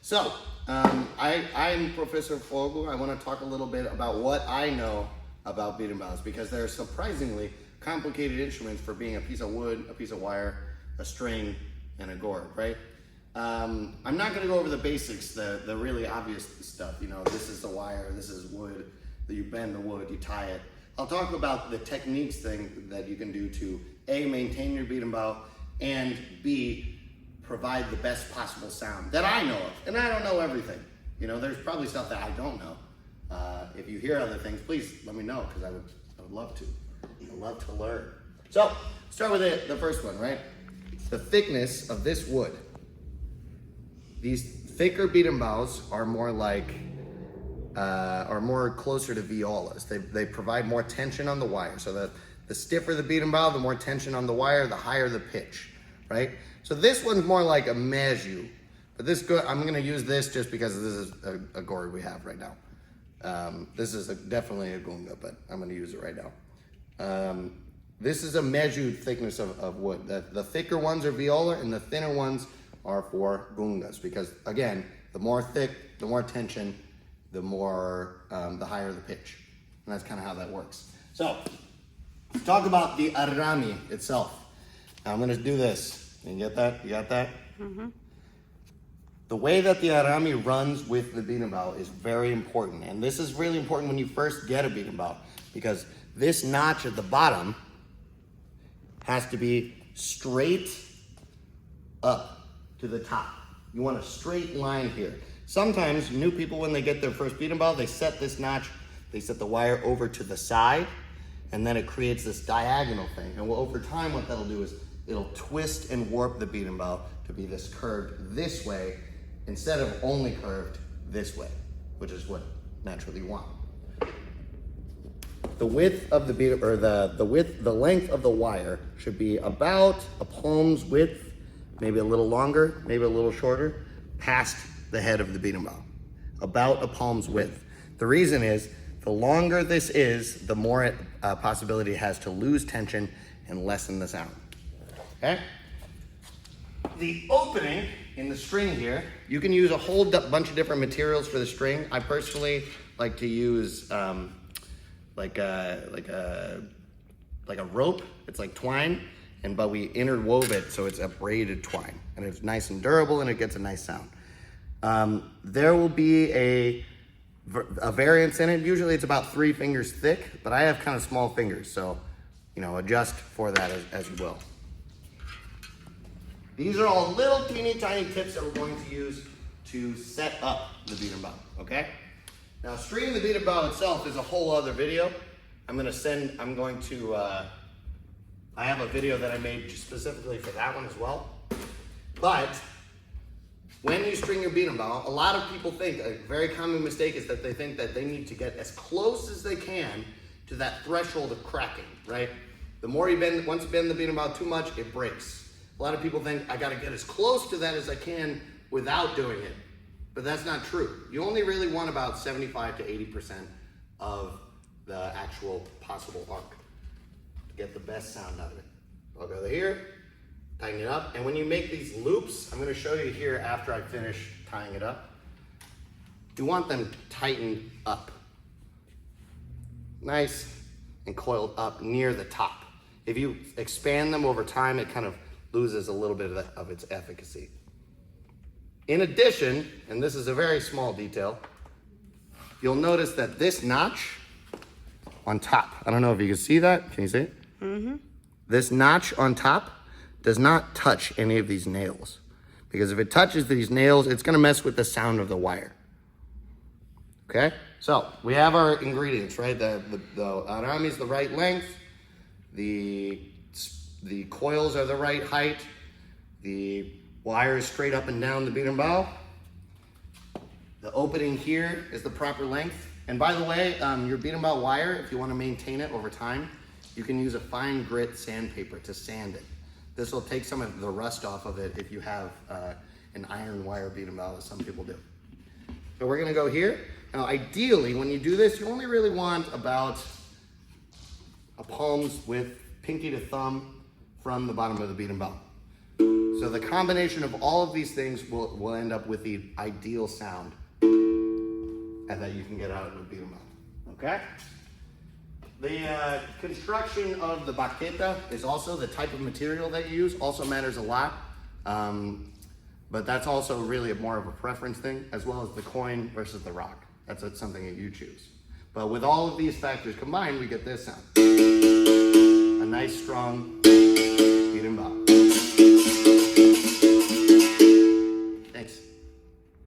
So, I'm Professor Fogel. I want to talk a little bit about what I know about Berimbaus because they're surprisingly complicated instruments for being a piece of wood, a piece of wire, a string, and a gourd, right? I'm not going to go over the basics, the really obvious stuff. You know, this is the wire, this is wood, you bend the wood, you tie it. I'll talk about the techniques thing that you can do to A, maintain your Berimbau, and B, provide the best possible sound that I know of. And I don't know everything. You know, there's probably stuff that I don't know. If you hear other things, please let me know because I would love to. I'd love to learn. So, start with the first one, right? The thickness of this wood. These thicker Berimbaus are more like, are more closer to violas. They provide more tension on the wire. So that the stiffer the Berimbau, the more tension on the wire, the higher the pitch, right? So this one's more like a measure. But I'm gonna use this just because this is a gourd we have right now. This is definitely a gunga, but I'm gonna use it right now. This is a measured thickness of wood. The thicker ones are viola and the thinner ones are for gungas because again, the more thick, the more tension, the higher the pitch. And that's kind of how that works. So, let's talk about the arami itself. Now I'm gonna do this. You get that? You got that? Mm-hmm. The way that the arami runs with the Berimbau is very important. And this is really important when you first get a Berimbau because this notch at the bottom has to be straight up to the top. You want a straight line here. Sometimes new people, when they get their first Berimbau, they set this notch, they set the wire over to the side, and then it creates this diagonal thing. And over time, what that'll do is it'll twist and warp the Berimbau to be this curved this way instead of only curved this way, which is what naturally you want. The width of the the length of the wire should be about a palm's width, maybe a little longer, maybe a little shorter, past the head of the Berimbau. About a palm's width. The reason is, the longer this is, the more possibility it has to lose tension and lessen the sound. Okay? The opening in the string here, you can use a whole bunch of different materials for the string. I personally like to use like a rope. It's like twine, but we interwove it so it's a braided twine, and it's nice and durable, and it gets a nice sound. There will be a variance in it. Usually it's about 3 fingers thick, but I have kind of small fingers, so you know, adjust for that as you will. These are all little teeny tiny tips that we're going to use to set up the Berimbau, okay? Now, stringing the Berimbau itself is a whole other video. I have a video that I made specifically for that one as well. But when you string your Berimbau, a lot of people think, a very common mistake is that they think that they need to get as close as they can to that threshold of cracking, right? The more you bend, once you bend the Berimbau too much, it breaks. A lot of people think, I gotta get as close to that as I can without doing it. But that's not true. You only really want about 75 to 80% of the actual possible arc to get the best sound out of it. I'll go here, tighten it up, and when you make these loops, I'm gonna show you here after I finish tying it up, you want them tightened up. Nice and coiled up near the top. If you expand them over time, it kind of loses a little bit of its efficacy. In addition, and this is a very small detail, you'll notice that this notch on top, I don't know if you can see that, can you see it? Mm-hmm. This notch on top does not touch any of these nails, because if it touches these nails, it's gonna mess with the sound of the wire. Okay, so we have our ingredients, right? The arami is the right length, the coils are the right height, the wire is straight up and down the Berimbau. The opening here is the proper length. And by the way, your Berimbau wire, if you want to maintain it over time, you can use a fine grit sandpaper to sand it. This will take some of the rust off of it if you have an iron wire Berimbau, as some people do. So we're gonna go here. Now ideally, when you do this, you only really want about a palm's width, pinky to thumb, from the bottom of the Berimbau. So the combination of all of these things will end up with the ideal sound and that you can get out with Berimbau. Okay? The construction of the baqueta is also the type of material that you use, also matters a lot. But that's also really more of a preference thing, as well as the coin versus the rock. That's something that you choose. But with all of these factors combined, we get this sound. A nice, strong Berimbau.